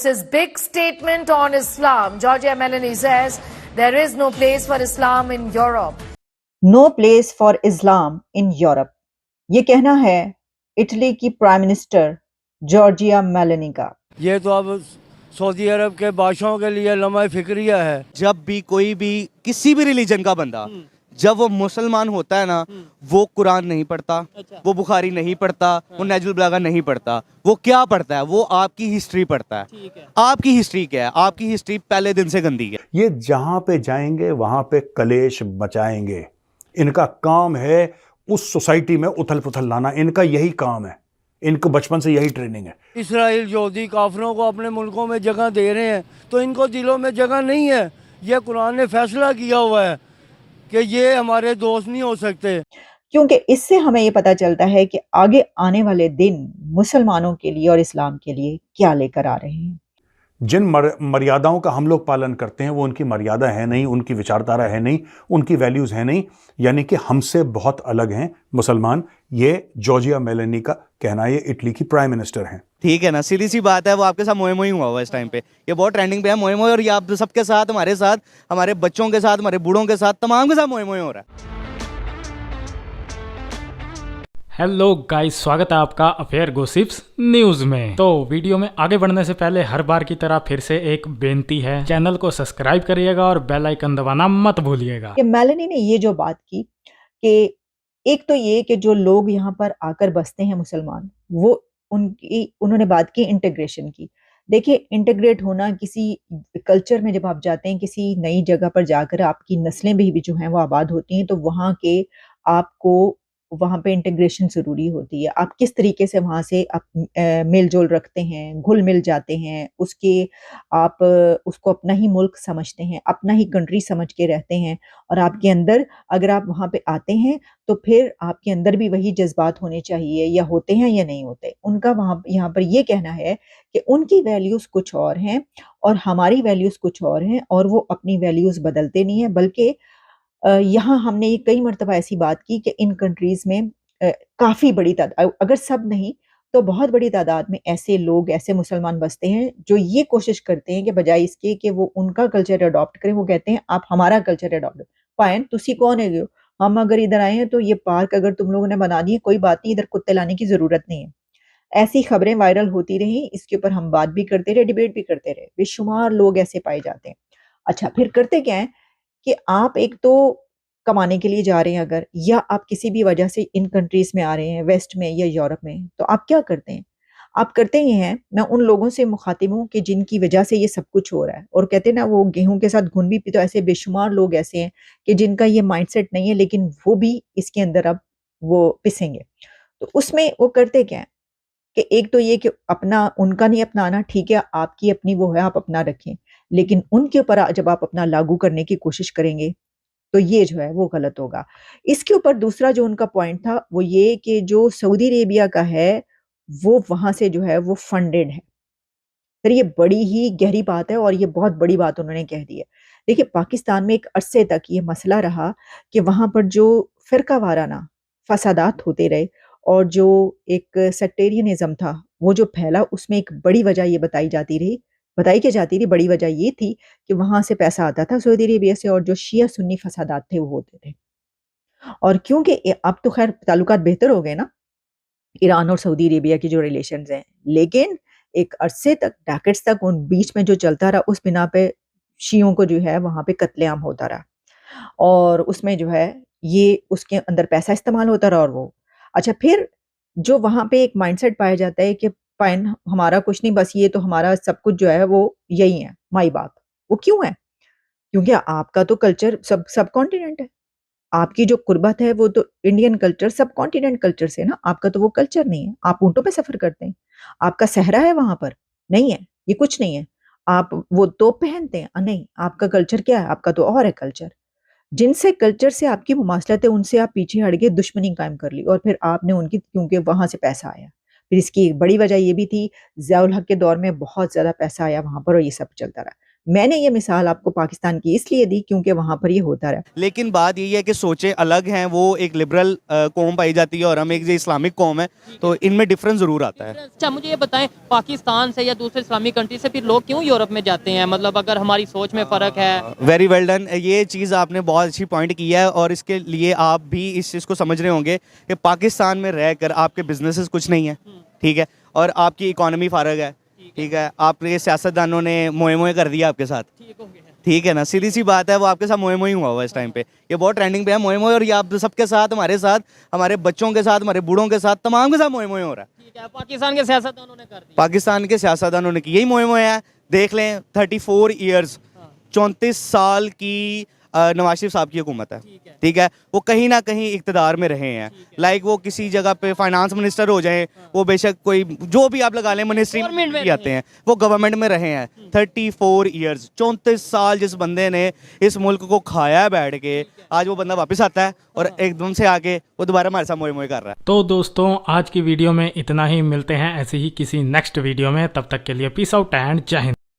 His big statement on Islam. Giorgia Meloni says there is no place for Islam in Europe. No place for Islam in Europe. یہ کہنا ہے Italy کی prime minister Georgia میلونی کا. یہ تو اب سعودی عرب کے بادشاہوں کے لیے لمحہ فکریہ ہے. جب بھی کوئی بھی کسی بھی ریلیجن کا بندہ جب وہ مسلمان ہوتا ہے نا، وہ قرآن نہیں پڑھتا، وہ بخاری نہیں پڑھتا، وہ نہج البلاغہ نہیں پڑھتا. وہ کیا پڑھتا ہے؟ وہ آپ کی ہسٹری پڑھتا ہے. آپ کی ہسٹری کیا ہے؟ آپ کی ہسٹری پہلے دن سے گندی ہے. یہ جہاں پہ جائیں گے وہاں پہ کلیش مچائیں گے. ان کا کام ہے اس سوسائٹی میں اتھل پتھل لانا. ان کا یہی کام ہے. ان کو بچپن سے یہی ٹریننگ ہے. اسرائیل یہودی کافروں کو اپنے ملکوں میں جگہ دے رہے ہیں تو ان کو دلوں میں جگہ نہیں ہے. یہ قرآن نے فیصلہ کیا ہوا ہے کہ یہ ہمارے دوست نہیں ہو سکتے. کیونکہ اس سے ہمیں یہ پتہ چلتا ہے کہ آگے آنے والے دن مسلمانوں کے لیے اور اسلام کے لیے کیا لے کر آ رہے ہیں. جن مریاداؤں کا ہم لوگ پالن کرتے ہیں وہ ان کی مریادہ ہے نہیں، ان کی وچاردھارا ہے نہیں، ان کی ویلیوز ہے نہیں. یعنی کہ ہم سے بہت الگ ہیں مسلمان. یہ جارجیا میلونی کا کہنا ہے. یہ اٹلی کی پرائم منسٹر ہیں. ٹھیک ہے نا، سیدھی سی بات ہے. وہ آپ کے ساتھ موئے موئی ہوا ہوا اس ٹائم پہ. یہ بہت ٹرینڈنگ پہ ہے موئے موئی. اور یہ آپ سب کے ساتھ، ہمارے ساتھ، ہمارے بچوں کے ساتھ، ہمارے بوڑھوں کے ساتھ، تمام کے ساتھ موئے موئی ہو رہا ہے. ہیلو گائز، سواگت ہے آپ کا افیئر گوسپس نیوز میں. تو ویڈیو میں آگے بڑھنے سے پہلے ہر بار کی طرح پھر سے ایک بینتی ہے، چینل کو سبسکرائب کریے گا اور بیل آئیکن دبانا مت بھولیے گا. کہ میلونی نے یہ جو بات کی کہ ایک تو یہ کہ جو لوگ یہاں پر آ کر بستے ہیں مسلمان، وہ انہوں نے بات کی انٹیگریشن کی. دیکھیں، انٹیگریٹ ہونا کسی کلچر میں جب آپ جاتے ہیں، کسی نئی جگہ پر جا کر آپ کی نسلیں بھی جو ہیں وہ آباد ہوتی ہیں، تو وہاں کے آپ کو وہاں پہ انٹیگریشن ضروری ہوتی ہے. آپ کس طریقے سے وہاں سے میل جول رکھتے ہیں، گھل مل جاتے ہیں، آپ اس کو اپنا ہی ملک سمجھتے ہیں، اپنا ہی کنٹری سمجھ کے رہتے ہیں. اور آپ کے اندر اگر آپ وہاں پہ آتے ہیں تو پھر آپ کے اندر بھی وہی جذبات ہونے چاہیے، یا ہوتے ہیں یا نہیں ہوتے. ان کا یہاں پر یہ کہنا ہے کہ ان کی ویلیوز کچھ اور ہیں اور ہماری ویلیوز کچھ اور ہیں، اور وہ اپنی ویلیوز بدلتے نہیں ہیں. بلکہ یہاں ہم نے یہ کئی مرتبہ ایسی بات کی کہ ان کنٹریز میں کافی بڑی تعداد، اگر سب نہیں تو بہت بڑی تعداد میں ایسے لوگ، ایسے مسلمان بستے ہیں جو یہ کوشش کرتے ہیں کہ بجائے اس کے کہ وہ ان کا کلچر اڈاپٹ کریں، وہ کہتے ہیں آپ ہمارا کلچر اڈاپٹ پائیں. تسی کون ہے گے؟ ہم اگر ادھر آئے ہیں تو یہ پارک اگر تم لوگوں نے بنا دی ہے، کوئی بات نہیں، ادھر کتے لانے کی ضرورت نہیں ہے. ایسی خبریں وائرل ہوتی رہیں، اس کے اوپر ہم بات بھی کرتے رہے، ڈیبیٹ بھی کرتے رہے. بے شمار لوگ ایسے پائے جاتے ہیں. اچھا، پھر کرتے کیا ہیں کہ آپ ایک تو کمانے کے لیے جا رہے ہیں اگر، یا آپ کسی بھی وجہ سے ان کنٹریز میں آ رہے ہیں، ویسٹ میں یا یورپ میں، تو آپ کیا کرتے ہیں؟ آپ کرتے یہ ہیں، میں ان لوگوں سے مخاطب ہوں کہ جن کی وجہ سے یہ سب کچھ ہو رہا ہے. اور کہتے ہیں نا، وہ گیہوں کے ساتھ گھن بھی پیتے. ایسے بے شمار لوگ ایسے ہیں کہ جن کا یہ مائنڈ سیٹ نہیں ہے، لیکن وہ بھی اس کے اندر اب وہ پسیں گے. تو اس میں وہ کرتے کیا ہیں کہ ایک تو یہ کہ اپنا ان کا نہیں اپنانا، ٹھیک ہے، آپ کی اپنی وہ ہے، آپ اپنا رکھیں، لیکن ان کے اوپر جب آپ اپنا لاگو کرنے کی کوشش کریں گے تو یہ جو ہے وہ غلط ہوگا. اس کے اوپر دوسرا جو ان کا پوائنٹ تھا وہ یہ کہ جو سعودی عربیہ کا ہے وہ وہاں سے جو ہے وہ فنڈڈ ہے. پھر یہ بڑی ہی گہری بات ہے اور یہ بہت بڑی بات انہوں نے کہہ دی ہے. دیکھیں، پاکستان میں ایک عرصے تک یہ مسئلہ رہا کہ وہاں پر جو فرقہ وارانہ فسادات ہوتے رہے اور جو ایک سیکٹیرینزم تھا وہ جو پھیلا، اس میں ایک بڑی وجہ یہ بتائی کہ جاتی رہی بڑی وجہ یہ تھی کہ وہاں سے پیسہ آتا تھا سعودی عربیہ سے، اور جو شیعہ سنی فسادات تھے وہ ہوتے تھے. اور کیونکہ اب تو خیر تعلقات بہتر ہو گئے نا ایران اور سعودی عربیہ کی جو ریلیشنز ہیں، لیکن ایک عرصے تک، ڈیکیڈز تک ان بیچ میں جو چلتا رہا، اس بنا پہ شیعوں کو جو ہے وہاں پہ قتل عام ہوتا رہا، اور اس میں جو ہے یہ اس کے اندر پیسہ استعمال ہوتا رہا. اور وہ اچھا، پھر جو وہاں پہ ایک مائنڈ سیٹ پایا جاتا ہے کہ فائن، ہمارا کچھ نہیں، بس یہ تو ہمارا سب کچھ جو ہے وہ یہی ہے، مائی بات. وہ کیوں ہے؟ کیونکہ آپ کا تو کلچر سب کانٹیننٹ ہے. آپ کی جو قربت ہے وہ تو انڈین کلچر سب کانٹیننٹ کلچر سے نا. آپ کا تو وہ کلچر نہیں ہے. آپ اونٹوں پہ سفر کرتے ہیں، آپ کا صحرا ہے وہاں پر نہیں ہے، یہ کچھ نہیں ہے. آپ وہ توپ پہنتے ہیں نہیں، آپ کا کلچر کیا ہے؟ آپ کا تو اور ہے کلچر. جن سے کلچر سے آپ کی مماثلت ہے ان سے آپ پیچھے ہٹ کے دشمنی قائم کر لی، اور پھر آپ نے ان کی، کیونکہ وہاں سے پیسہ آیا. پھر اس کی ایک بڑی وجہ یہ بھی تھی، ضیاء الحق کے دور میں بہت زیادہ پیسہ آیا وہاں پر اور یہ سب چلتا رہا. میں نے یہ مثال آپ کو پاکستان کی اس لیے دی کیونکہ وہاں پر یہ ہوتا رہا. لیکن بات یہ ہے کہ سوچیں الگ ہیں, وہ ایک لبرل قوم پائی جاتی ہے اور ہم ایک جو اسلامک قوم ہے, تو ان میں ڈفرنس ضرور آتا ہے. اچھا مجھے یہ بتائیں, پاکستان سے یا دوسرے اسلامی کنٹری سے پھر لوگ کیوں یورپ میں جاتے ہیں؟ مطلب اگر ہماری سوچ میں فرق ہے. ویری ویل ڈن, یہ چیز آپ نے بہت اچھی پوائنٹ کی ہے, اور اس کے لیے آپ بھی اس چیز کو سمجھ رہے ہوں گے کہ پاکستان میں رہ کر آپ کے بزنسز کچھ نہیں ہیں, ٹھیک ہے, اور آپ کی اکانومی فارغ ہے, ٹھیک ہے, آپ کے سیاستدانوں نے موئے موئے کر دیا آپ کے ساتھ, ٹھیک ہے نا, سیدھی سی بات ہے, وہ آپ کے ساتھ موئے موئے ہوا ہوا اس ٹائم پہ, یہ بہت ٹرینڈنگ پہ ہے موئے موئے, اور یہ آپ سب کے ساتھ, ہمارے ساتھ, ہمارے بچوں کے ساتھ, ہمارے بوڑھوں کے ساتھ, تمام کے ساتھ موئے موئے ہو رہا ہے. پاکستان کے سیاستدانوں نے کر دیا, پاکستان کے سیاستدانوں نے کی, یہی موئے موئے ہیں. دیکھ لیں 34 ایئرز 34 سال کی نواز شریف صاحب کی حکومت ہے, ٹھیک ہے, وہ کہیں نہ کہیں اقتدار میں رہے ہیں. لائک وہ کسی جگہ پہ فائنانس منسٹر ہو جائیں, وہ بے شک کوئی جو بھی آپ لگا لیں منسٹری میں آتے ہیں, وہ گورنمنٹ میں رہے ہیں. 34 ایئرز 34 سال جس بندے نے اس ملک کو کھایا ہے بیٹھ کے, آج وہ بندہ واپس آتا ہے اور ایک دم سے آ کے وہ دوبارہ ہمارے ساتھ موئے موئے کر رہا ہے. تو دوستوں آج کی ویڈیو میں اتنا ہی, ملتے ہیں ایسے ہی کسی نیکسٹ ویڈیو میں, تب تک کے لیے پیس آؤٹ اینڈ جے ہند.